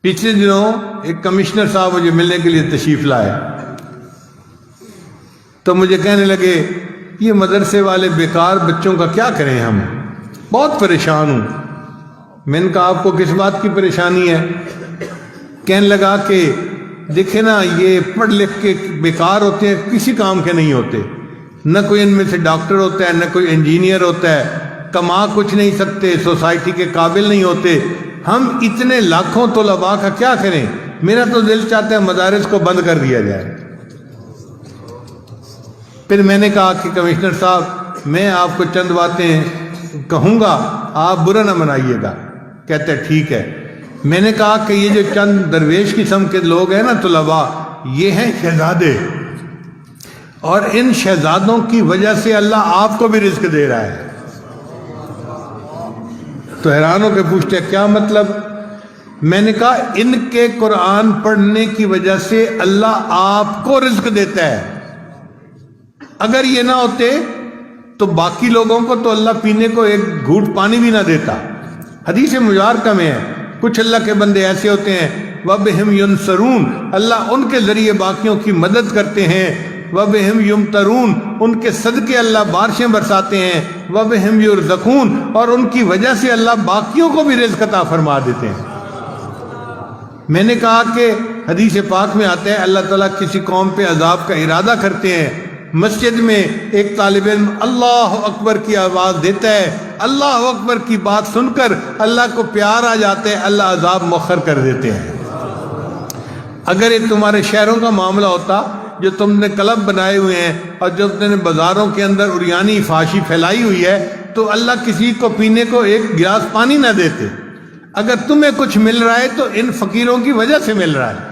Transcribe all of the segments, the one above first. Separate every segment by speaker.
Speaker 1: پچھلے دنوں ایک کمشنر صاحب مجھے ملنے کے لیے تشریف لائے، تو مجھے کہنے لگے یہ مدرسے والے بیکار بچوں کا کیا کریں، ہم بہت پریشان ہوں۔ میں نے کہا آپ کو کس بات کی پریشانی ہے؟ کہنے لگا کہ دیکھیں نا، یہ پڑھ لکھ کے بیکار ہوتے ہیں، کسی کام کے نہیں ہوتے، نہ کوئی ان میں سے ڈاکٹر ہوتا ہے، نہ کوئی انجینئر ہوتا ہے، کما کچھ نہیں سکتے، سوسائٹی کے قابل نہیں ہوتے۔ ہم اتنے لاکھوں طلباء کا کیا کریں؟ میرا تو دل چاہتا ہے مدارس کو بند کر دیا جائے۔ پھر میں نے کہا کہ کمشنر صاحب، میں آپ کو چند باتیں کہوں گا، آپ برا نہ منائیے گا۔ کہتے ٹھیک ہے۔ میں نے کہا کہ یہ جو چند درویش قسم کے لوگ ہیں نا طلباء، یہ ہیں شہزادے، اور ان شہزادوں کی وجہ سے اللہ آپ کو بھی رزق دے رہا ہے۔ تو حیران ہو کے پوچھتے ہیں کیا مطلب؟ میں نے کہا ان کے قرآن پڑھنے کی وجہ سے اللہ آپ کو رزق دیتا ہے۔ اگر یہ نہ ہوتے تو باقی لوگوں کو تو اللہ پینے کو ایک گھونٹ پانی بھی نہ دیتا۔ حدیث مبارکہ میں ہے کچھ اللہ کے بندے ایسے ہوتے ہیں وَبِهِمْ يُنصَرُونَ، اللہ ان کے ذریعے باقیوں کی مدد کرتے ہیں۔ وَبِهِمْ يُمْطَرُونَ، ان کے صدقے اللہ بارشیں برساتے ہیں۔ وَبِهِمْ يُرْزَقُونَ، اور ان کی وجہ سے اللہ باقیوں کو بھی رزق عطا فرما دیتے ہیں۔ میں نے کہا کہ حدیث پاک میں آتا ہے اللہ تعالیٰ کسی قوم پہ عذاب کا ارادہ کرتے ہیں، مسجد میں ایک طالب علم اللہ اکبر کی آواز دیتا ہے، اللہ اکبر کی بات سن کر اللہ کو پیار آ جاتا ہے، اللہ عذاب مؤخر کر دیتے ہیں۔ اگر یہ تمہارے شہروں کا معاملہ ہوتا جو تم نے کلب بنائے ہوئے ہیں اور جو تم نے بازاروں کے اندر عریانی فحاشی پھیلائی ہوئی ہے، تو اللہ کسی کو پینے کو ایک گلاس پانی نہ دیتے۔ اگر تمہیں کچھ مل رہا ہے تو ان فقیروں کی وجہ سے مل رہا ہے۔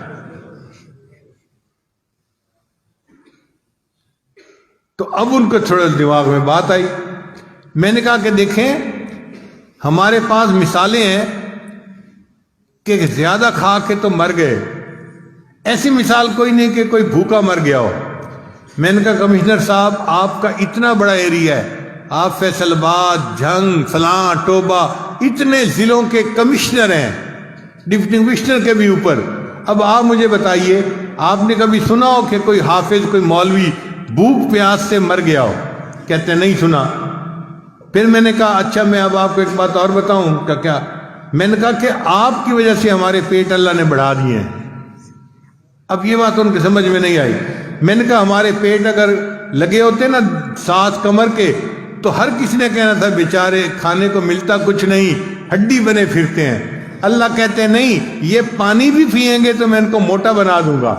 Speaker 1: تو اب ان کو تھوڑا دماغ میں بات آئی۔ میں نے کہا کہ دیکھیں ہمارے پاس مثالیں ہیں کہ زیادہ کھا کے تو مر گئے، ایسی مثال کوئی نہیں کہ کوئی بھوکا مر گیا ہو۔ میں نے کہا کمشنر صاحب آپ کا اتنا بڑا ایریا ہے، آپ فیصل آباد، جھنگ، فلاں، ٹوبہ، اتنے ضلعوں کے کمشنر ہیں، ڈپٹی کمشنر کے بھی اوپر۔ اب آپ مجھے بتائیے آپ نے کبھی سنا ہو کہ کوئی حافظ، کوئی مولوی بھوک پیاس سے مر گیا ہو؟ کہتے نہیں سنا۔ پھر میں نے کہا اچھا میں اب آپ کو ایک بات اور بتاؤں کہ کیا؟ میں نے کہا کہ آپ کی وجہ سے ہمارے پیٹ اللہ نے بڑھا دیے ہیں۔ اب یہ بات ان کے سمجھ میں نہیں آئی۔ میں نے کہا ہمارے پیٹ اگر لگے ہوتے نا 7 کمر کے تو ہر کسی نے کہنا تھا بیچارے کھانے کو ملتا کچھ نہیں، ہڈی بنے پھرتے ہیں۔ اللہ کہتے ہیں نہیں، یہ پانی بھی پئیں گے تو میں ان کو موٹا بنا دوں گا،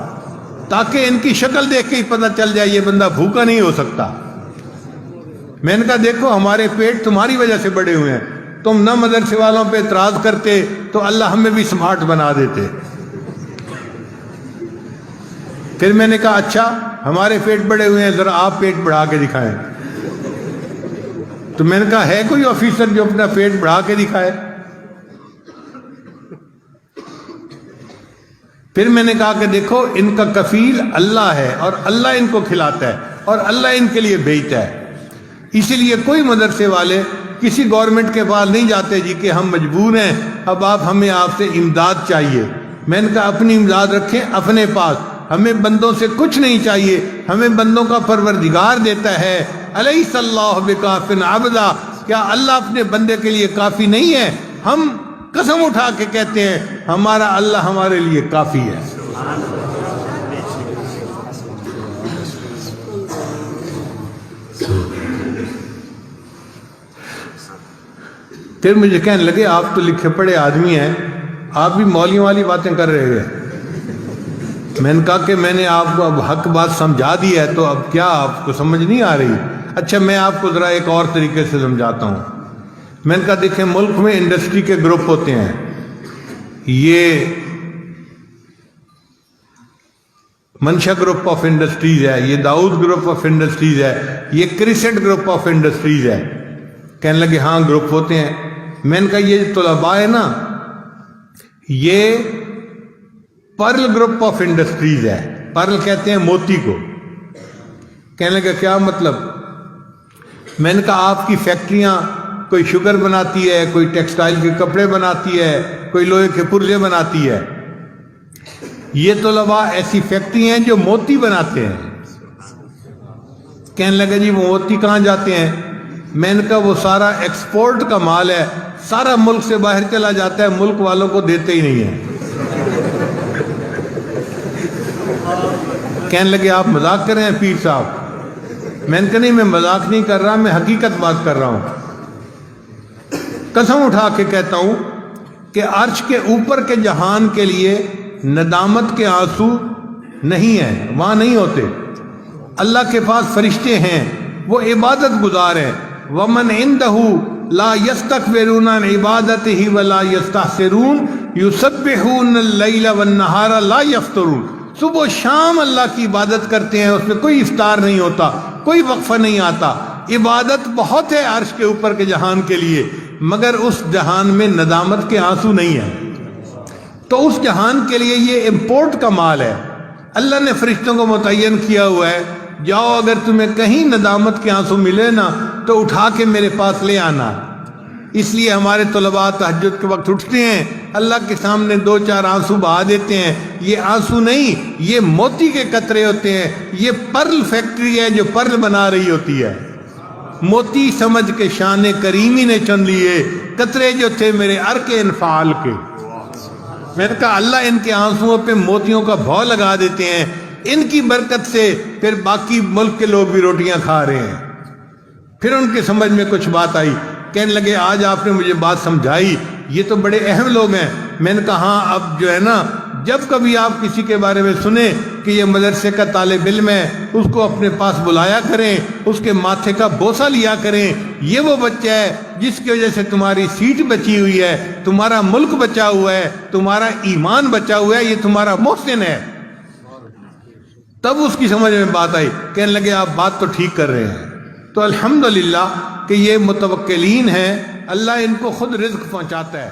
Speaker 1: تاکہ ان کی شکل دیکھ کے ہی پتہ چل جائے یہ بندہ بھوکا نہیں ہو سکتا۔ میں نے کہا دیکھو ہمارے پیٹ تمہاری وجہ سے بڑے ہوئے ہیں، تم نہ مدرسے والوں پہ اعتراض کرتے تو اللہ ہمیں بھی سمارٹ بنا دیتے۔ پھر میں نے کہا اچھا ہمارے پیٹ بڑے ہوئے ہیں، ذرا آپ پیٹ بڑھا کے دکھائیں۔ تو میں نے کہا ہے کوئی آفیسر جو اپنا پیٹ بڑھا کے دکھائے؟ پھر میں نے کہا کہ دیکھو ان کا کفیل اللہ ہے، اور اللہ ان کو کھلاتا ہے، اور اللہ ان کے لیے بھیجتا ہے۔ اسی لیے کوئی مدرسے والے کسی گورنمنٹ کے پاس نہیں جاتے جی کہ ہم مجبور ہیں، اب ہمیں آپ سے امداد چاہیے۔ میں نے کہا اپنی امداد رکھیں اپنے پاس، ہمیں بندوں سے کچھ نہیں چاہیے، ہمیں بندوں کا پروردگار دیتا ہے۔ الیس اللہ بکاف عبدا، کیا اللہ اپنے بندے کے لیے کافی نہیں ہے؟ ہم قسم اٹھا کے کہتے ہیں ہمارا اللہ ہمارے لیے کافی ہے۔ پھر مجھے کہنے لگے آپ تو لکھے پڑھے آدمی ہیں، آپ بھی مولیوں والی باتیں کر رہے ہیں۔ میں نے کہا کہ میں نے آپ کو اب حق بات سمجھا دی ہے، تو اب کیا آپ کو سمجھ نہیں آ رہی؟ اچھا میں آپ کو ذرا ایک اور طریقے سے سمجھاتا ہوں۔ میں نے کہا دیکھیں ملک میں انڈسٹری کے گروپ ہوتے ہیں، یہ منشا گروپ آف انڈسٹریز ہے، یہ داؤد گروپ آف انڈسٹریز ہے، یہ کرسنٹ گروپ آف انڈسٹریز ہے۔ کہنے لگے ہاں گروپ ہوتے ہیں۔ میں نے کہا یہ طلباء ہے نا، یہ پرل گروپ آف انڈسٹریز ہے، پرل کہتے ہیں موتی کو۔ کہنے لگا کیا مطلب؟ میں نے کہا آپ کی فیکٹریاں کوئی شوگر بناتی ہے، کوئی ٹیکسٹائل کے کپڑے بناتی ہے، کوئی لوہے کے پرزے بناتی ہے، یہ طلباء ایسی فیکٹری ہیں جو موتی بناتے ہیں. کہنے لگے جی وہ موتی کہاں جاتے ہیں؟ میں نے کہا وہ سارا ایکسپورٹ کا مال ہے، سارا ملک سے باہر چلا جاتا ہے، ملک والوں کو دیتے ہی نہیں ہیں. کہنے لگے آپ مذاق کر رہے ہیں پیر صاحب. میں نے کہا نہیں، میں مذاق نہیں کر رہا، میں حقیقت بات کر رہا ہوں. قسم اٹھا کے کہتا ہوں کہ عرش کے اوپر کے جہان کے لیے ندامت کے آنسو نہیں ہیں، وہاں نہیں ہوتے. اللہ کے پاس فرشتے ہیں، وہ عبادت گزار ہیں. وَمَنْ عِنْدَهُ لَا يَسْتَكْبِرُونَ عَنْ عِبَادَتِهِ وَلَا يَسْتَحْسِرُونَ يُسَبِّحُونَ اللَّيْلَ وَالنَّهَارَ لَا يَفْتُرُونَ. صبح و شام اللہ کی عبادت کرتے ہیں، اس میں کوئی افطار نہیں ہوتا، کوئی وقفہ نہیں آتا. عبادت بہت ہے عرش کے اوپر کے جہان کے لیے، مگر اس جہان میں ندامت کے آنسو نہیں ہیں. تو اس جہان کے لیے یہ امپورٹ کا مال ہے. اللہ نے فرشتوں کو متعین کیا ہوا ہے، جاؤ اگر تمہیں کہیں ندامت کے آنسو ملے نا تو اٹھا کے میرے پاس لے آنا. اس لیے ہمارے طلباء تہجد کے وقت اٹھتے ہیں، اللہ کے سامنے 2-4 آنسو بہا دیتے ہیں. یہ آنسو نہیں، یہ موتی کے قطرے ہوتے ہیں. یہ پرل فیکٹری ہے جو پرل بنا رہی ہوتی ہے. موتی سمجھ کے شان کریمی نے چن لیے، قطرے جو تھے میرے عرق انفعال کے. میں نے کہا اللہ ان کے آنسوؤں پہ موتیوں کا بھاؤ لگا دیتے ہیں، ان کی برکت سے پھر باقی ملک کے لوگ بھی روٹیاں کھا رہے ہیں. پھر ان کے سمجھ میں کچھ بات آئی، کہنے لگے آج آپ نے مجھے بات سمجھائی، یہ تو بڑے اہم لوگ ہیں. میں نے کہا ہاں، اب جو ہے نا جب کبھی آپ کسی کے بارے میں سنیں کہ یہ مدرسے کا طالب علم ہے، اس کو اپنے پاس بلایا کریں، اس کے ماتھے کا بوسہ لیا کریں. یہ وہ بچہ ہے جس کی وجہ سے تمہاری سیٹ بچی ہوئی ہے، تمہارا ملک بچا ہوا ہے، تمہارا ایمان بچا ہوا ہے، یہ تمہارا محسن ہے. تب اس کی سمجھ میں بات آئی. کہنے لگے آپ بات تو ٹھیک کر رہے ہیں. تو الحمدللہ کہ یہ متوکلین ہیں، اللہ ان کو خود رزق پہنچاتا ہے.